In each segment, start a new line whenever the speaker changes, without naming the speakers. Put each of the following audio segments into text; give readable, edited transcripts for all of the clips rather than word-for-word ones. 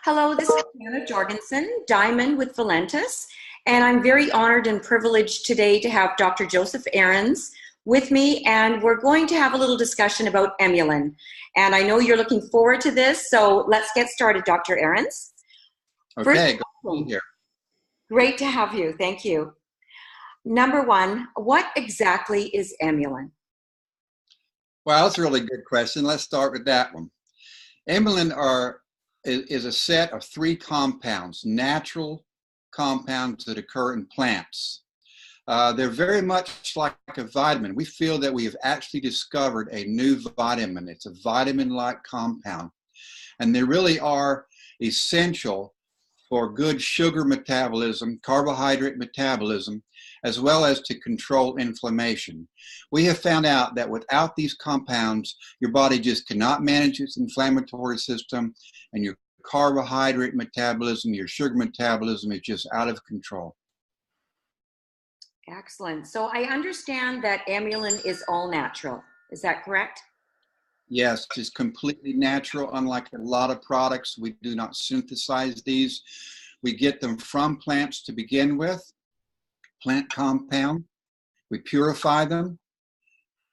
Hello, this is Hannah Jorgensen, Diamond with Valentus, and I'm very honored and privileged today to have Dr. Joseph Ahrens with me, and we're going to have a little discussion about EMULIN. And I know you're looking forward to this, so let's get started, Dr. Ahrens.
Okay, good to be here.
Great to have you, thank you. Number one, what exactly is EMULIN?
Well, that's a really good question. Let's start with that one. EMULIN is a set of 3 compounds, natural compounds that occur in plants. They're very much like a vitamin. We feel that we have actually discovered a new vitamin. It's a vitamin-like compound, and they really are essential for good sugar metabolism, carbohydrate metabolism, as well as to control inflammation. We have found out that without these compounds, your body just cannot manage its inflammatory system, and your carbohydrate metabolism, your sugar metabolism is just out of control.
Excellent. So I understand that EMULIN is all natural. Is that correct?
Yes, it's completely natural. Unlike a lot of products, we do not synthesize these. We get them from plants to begin with, plant compound. We purify them,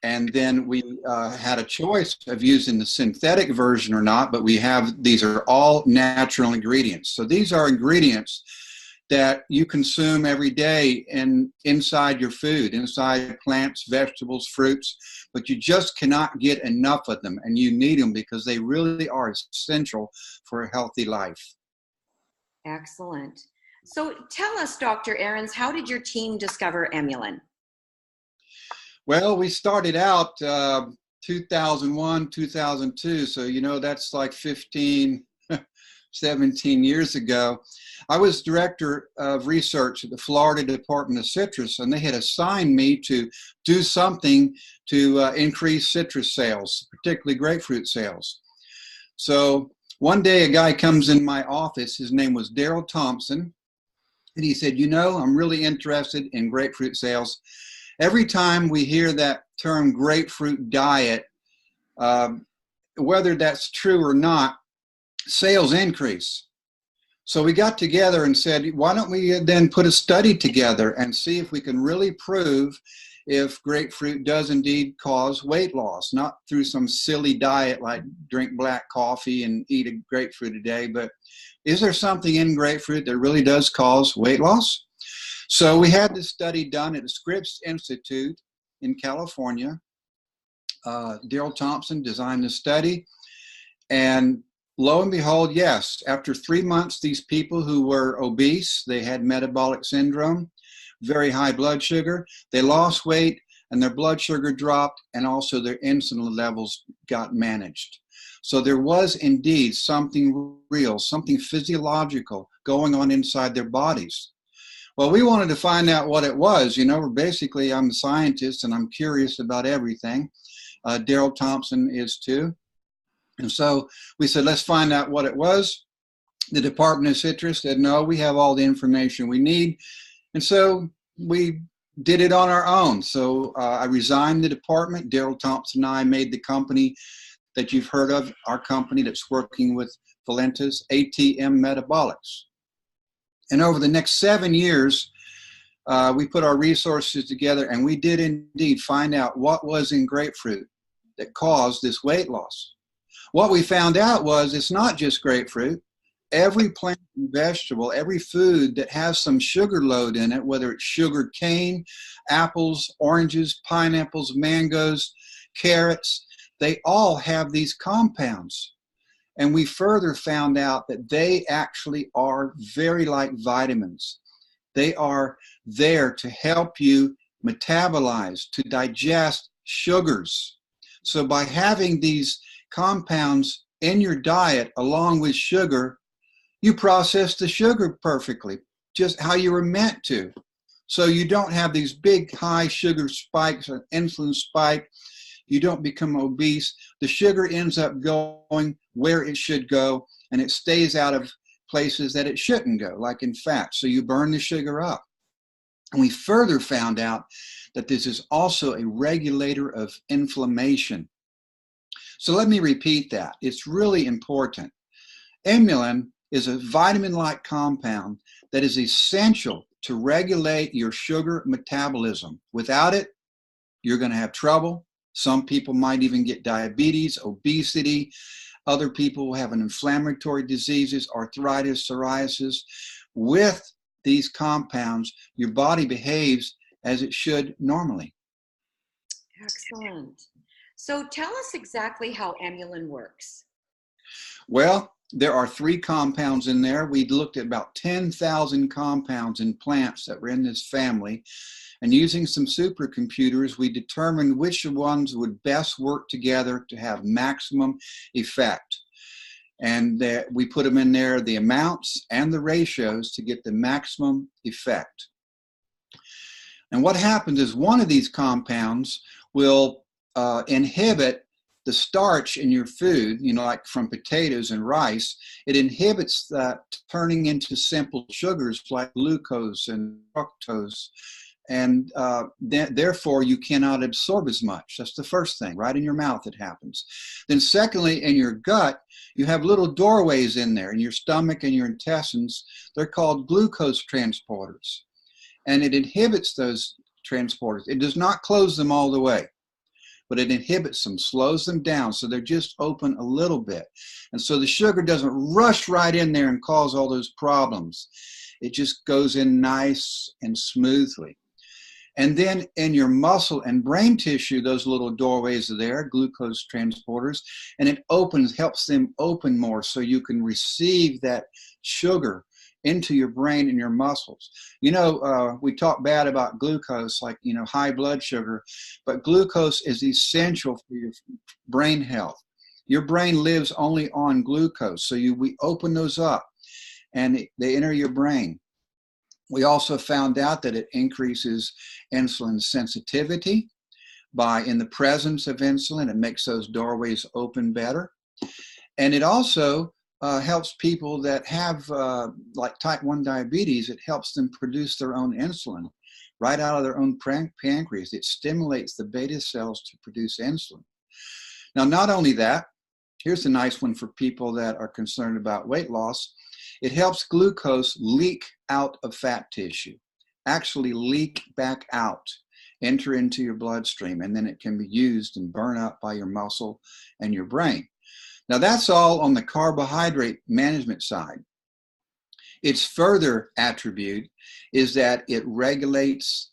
and then we had a choice of using the synthetic version or not, but these are all natural ingredients. So these are ingredients that you consume every day inside your food, inside plants, vegetables, fruits, but you just cannot get enough of them, and you need them because they really are essential for a healthy life.
Excellent. So tell us, Dr. Ahrens, how did your team discover EMULIN?
Well, we started out 2001, 2002, so that's like 15, 17 years ago. I was director of research at the Florida Department of Citrus, and they had assigned me to do something to increase citrus sales, particularly grapefruit sales. So one day a guy comes in my office, his name was Thompson, and he said, I'm really interested in grapefruit sales. Every time we hear that term grapefruit diet, whether that's true or not, sales increase. So we got together and said, why don't we then put a study together and see if we can really prove if grapefruit does indeed cause weight loss, not through some silly diet like drink black coffee and eat a grapefruit a day, but is there something in grapefruit that really does cause weight loss? So we had this study done at the Scripps Institute in California. Daryl Thompson designed the study, and lo and behold, yes, after 3 months, these people who were obese, they had metabolic syndrome, very high blood sugar, they lost weight and their blood sugar dropped, and also their insulin levels got managed. So there was indeed something real, something physiological going on inside their bodies. Well, we wanted to find out what it was. Basically, I'm a scientist and I'm curious about everything. Daryl Thompson is too. And so we said, let's find out what it was. The Department of Citrus said, no, we have all the information we need. And so we did it on our own. So I resigned the department. Daryl Thompson and I made the company that you've heard of, our company that's working with Valentus, ATM Metabolics. And over the next 7 years, we put our resources together, and we did indeed find out what was in grapefruit that caused this weight loss. What we found out was it's not just grapefruit. Every plant and vegetable, every food that has some sugar load in it, whether it's sugar cane, apples, oranges, pineapples, mangoes, carrots, they all have these compounds. And we further found out that they actually are very like vitamins. They are there to help you metabolize, to digest sugars. So by having these compounds in your diet along with sugar, you process the sugar perfectly, just how you were meant to. So you don't have these big high sugar spikes or insulin spike. You don't become obese. The sugar ends up going where it should go, and it stays out of places that it shouldn't go, like in fat. So you burn the sugar up. And we further found out that this is also a regulator of inflammation. So let me repeat that. It's really important. EMULIN is a vitamin-like compound that is essential to regulate your sugar metabolism. Without it, you're going to have trouble. Some people might even get diabetes, obesity. Other people will have inflammatory diseases, arthritis, psoriasis. With these compounds, your body behaves as it should normally.
Excellent. So tell us exactly how EMULIN works.
Well, there are 3 compounds in there. We looked at about 10,000 compounds in plants that were in this family. And using some supercomputers, we determined which ones would best work together to have maximum effect. And we put them in there, the amounts and the ratios, to get the maximum effect. And what happens is one of these compounds will inhibit the starch in your food, like from potatoes and rice. It inhibits that turning into simple sugars like glucose and fructose. And therefore, you cannot absorb as much. That's the first thing. Right in your mouth it happens. Then secondly, in your gut, you have little doorways in there, in your stomach and your intestines. They're called glucose transporters. And it inhibits those transporters. It does not close them all the way, but it inhibits them, slows them down, so they're just open a little bit. And so the sugar doesn't rush right in there and cause all those problems. It just goes in nice and smoothly. And then in your muscle and brain tissue, those little doorways are there, glucose transporters, and it helps them open more so you can receive that sugar into your brain and your muscles. We talk bad about glucose, like, high blood sugar, but glucose is essential for your brain health. Your brain lives only on glucose, so we open those up and they enter your brain. We also found out that it increases insulin sensitivity in the presence of insulin. It makes those doorways open better. And it also helps people that have like type 1 diabetes. It helps them produce their own insulin right out of their own pancreas. It stimulates the beta cells to produce insulin. Now, not only that, here's a nice one for people that are concerned about weight loss. It helps glucose leak out of fat tissue, actually leak back out, enter into your bloodstream, and then it can be used and burn up by your muscle and your brain. Now, that's all on the carbohydrate management side. Its further attribute is that it regulates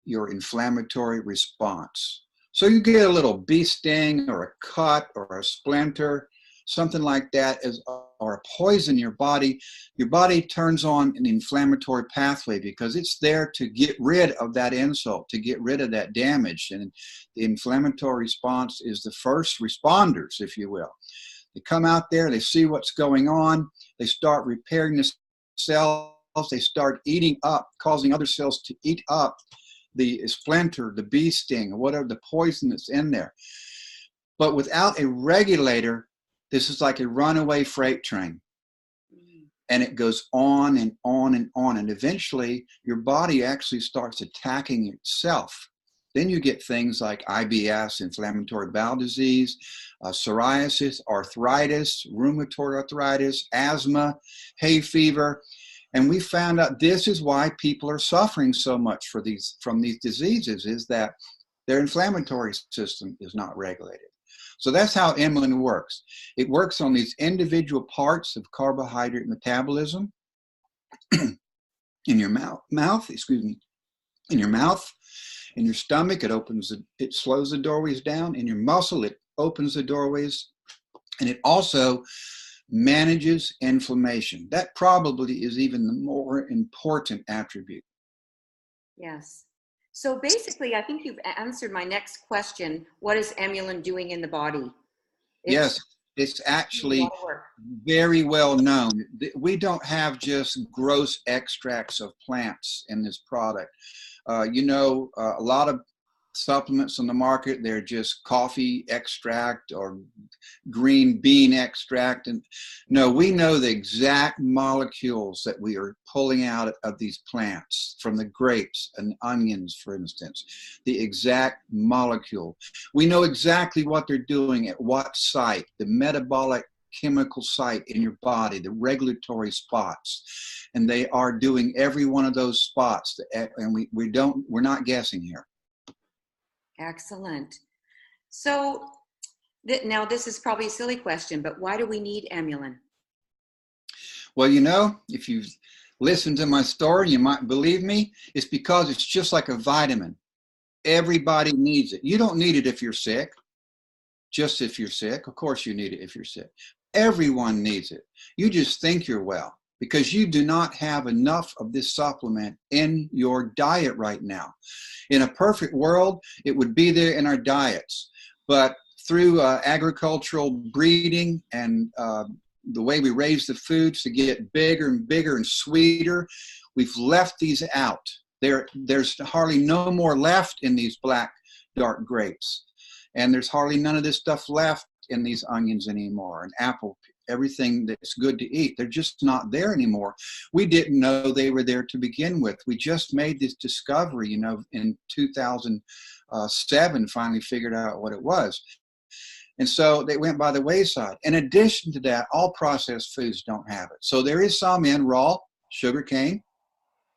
your inflammatory response. So you get a little bee sting or a cut or a splinter, something like that, or a poison in your body turns on an inflammatory pathway because it's there to get rid of that insult, to get rid of that damage. And the inflammatory response is the first responders, if you will. They come out there, they see what's going on, they start repairing the cells, they start eating up, causing other cells to eat up the splinter, the bee sting, or whatever the poison that's in there. But without a regulator, this is like a runaway freight train. And it goes on and on and on. And eventually, your body actually starts attacking itself. Then you get things like IBS, inflammatory bowel disease, psoriasis, arthritis, rheumatoid arthritis, asthma, hay fever. And we found out this is why people are suffering so much from these diseases, is that their inflammatory system is not regulated. So that's how EMULIN works. It works on these individual parts of carbohydrate metabolism. In your mouth, in your stomach, it slows the doorways down. In your muscle, it opens the doorways. And it also manages inflammation. That probably is even the more important attribute.
Yes. So basically, I think you've answered my next question. What is EMULIN doing in the body?
Yes, it's actually very well known. We don't have just gross extracts of plants in this product. A lot of supplements on the market, they're just coffee extract or green bean extract. And no, we know the exact molecules that we are pulling out of these plants, from the grapes and onions, for instance, the exact molecule. We know exactly what they're doing at what site, the metabolic chemical site in your body, the regulatory spots. And they are doing every one of those spots. And we're not guessing here.
Excellent. So now this is probably a silly question, but why do we need EMULIN?
Well, if you've listened to my story, you might believe me. It's because it's just like a vitamin. Everybody needs it. You don't need it if you're sick. Just if you're sick. Of course you need it if you're sick. Everyone needs it. You just think you're well because you do not have enough of this supplement in your diet right now. In a perfect world, it would be there in our diets. But through agricultural breeding and the way we raise the foods to get bigger and bigger and sweeter, we've left these out. There's hardly no more left in these black, dark grapes. And there's hardly none of this stuff left in these onions anymore, and apple, everything that's good to eat. They're just not there anymore. We didn't know they were there to begin with. We just made this discovery, in 2007, finally figured out what it was. And so they went by the wayside. In addition to that, all processed foods don't have it. So there is some in raw sugar cane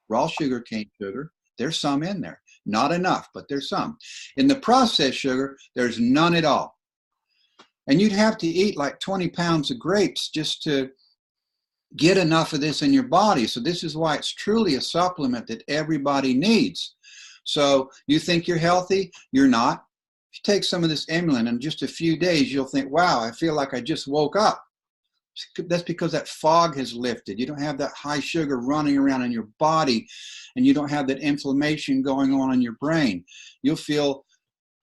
sugar. There's some in there. Not enough, but there's some. In the processed sugar, there's none at all. And you'd have to eat like 20 pounds of grapes just to get enough of this in your body. So this is why it's truly a supplement that everybody needs. So you think you're healthy? You're not. If you take some of this EMULIN in just a few days, you'll think, wow, I feel like I just woke up. That's because that fog has lifted. You don't have that high sugar running around in your body, and you don't have that inflammation going on in your brain. You'll feel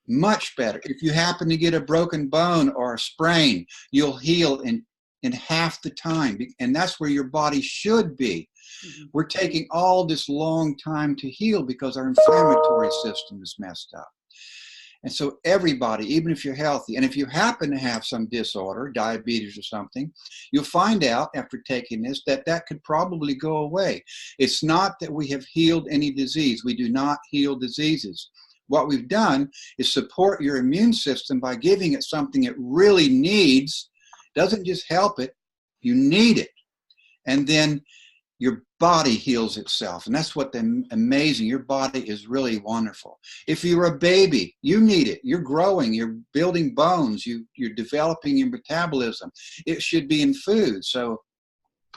much better. If you happen to get a broken bone or a sprain, you'll heal in half the time. And that's where your body should be. Mm-hmm. We're taking all this long time to heal because our inflammatory system is messed up. And so everybody, even if you're healthy, and if you happen to have some disorder, diabetes or something, you'll find out after taking this that could probably go away. It's not that we have healed any disease. We do not heal diseases. What we've done is support your immune system by giving it something it really needs. Doesn't just help it, you need it. And then your body heals itself. And that's what's amazing. Your body is really wonderful. If you're a baby, you need it. You're growing, you're building bones, you're developing your metabolism. It should be in food. So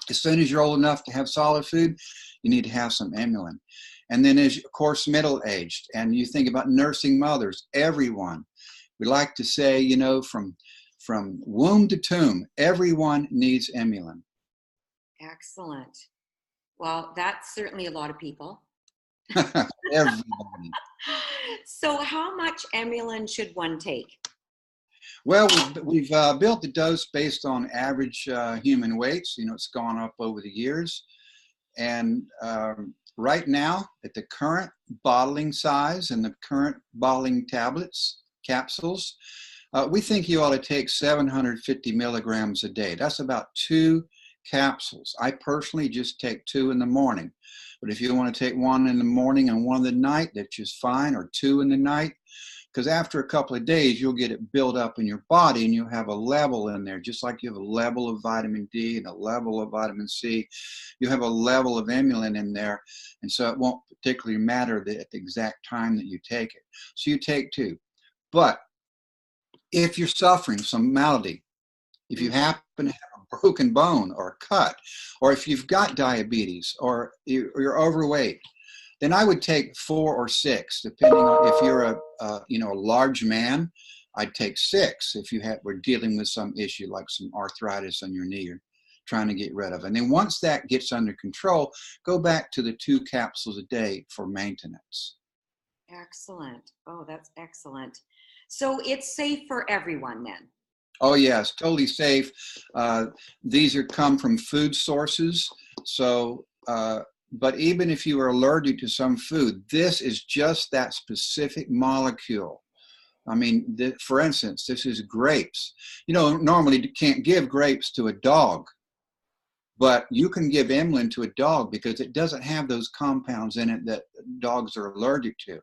as soon as you're old enough to have solid food, you need to have some EMULIN. And then as, of course, middle-aged, and you think about nursing mothers, everyone. We like to say, from womb to tomb, everyone needs EMULIN.
Excellent. Well, that's certainly a lot of people.
Everybody.
So how much EMULIN should one take?
Well, we've built the dose based on average human weights. It's gone up over the years. And right now, at the current bottling size and the current bottling capsules, we think you ought to take 750 milligrams a day. That's about 2 capsules. I personally just take 2 in the morning. But if you want to take 1 in the morning and 1 in the night, that's just fine, or 2 in the night. Because after a couple of days, you'll get it built up in your body and you'll have a level in there, just like you have a level of vitamin D and a level of vitamin C. You have a level of EMULIN in there. And so it won't particularly matter at the exact time that you take it. So you take 2. But if you're suffering some malady, if you happen to have a broken bone or a cut, or if you've got diabetes or you're overweight, then I would take 4 or 6, depending on if you're a large man. I'd take 6 if we're dealing with some issue like some arthritis on your knee you're trying to get rid of. And then once that gets under control, go back to the 2 capsules a day for maintenance.
Excellent. Oh, that's excellent. So it's safe for everyone then?
Oh, yes, totally safe. These come from food sources. So, but even if you are allergic to some food, this is just that specific molecule. I mean, for instance, this is grapes. Normally you can't give grapes to a dog, but you can give EMULIN to a dog because it doesn't have those compounds in it that dogs are allergic to.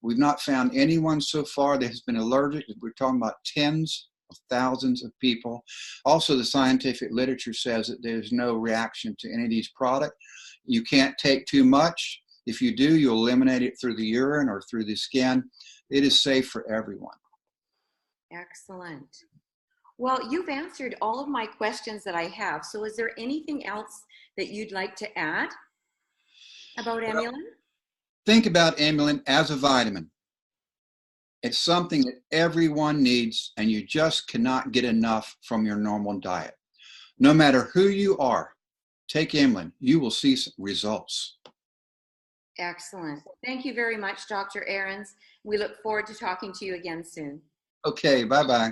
We've not found anyone so far that has been allergic. We're talking about tens of thousands of people. Also, the scientific literature says that there's no reaction to any of these products. You can't take too much. If you do, you'll eliminate it through the urine or through the skin. It is safe for everyone.
Excellent. Well, you've answered all of my questions that I have. So is there anything else that you'd like to add about EMULIN?
Think about EMULIN as a vitamin. It's something that everyone needs, and you just cannot get enough from your normal diet. No matter who you are, take EMULIN. You will see results.
Excellent. Thank you very much, Dr. Ahrens. We look forward to talking to you again soon.
Okay, bye-bye.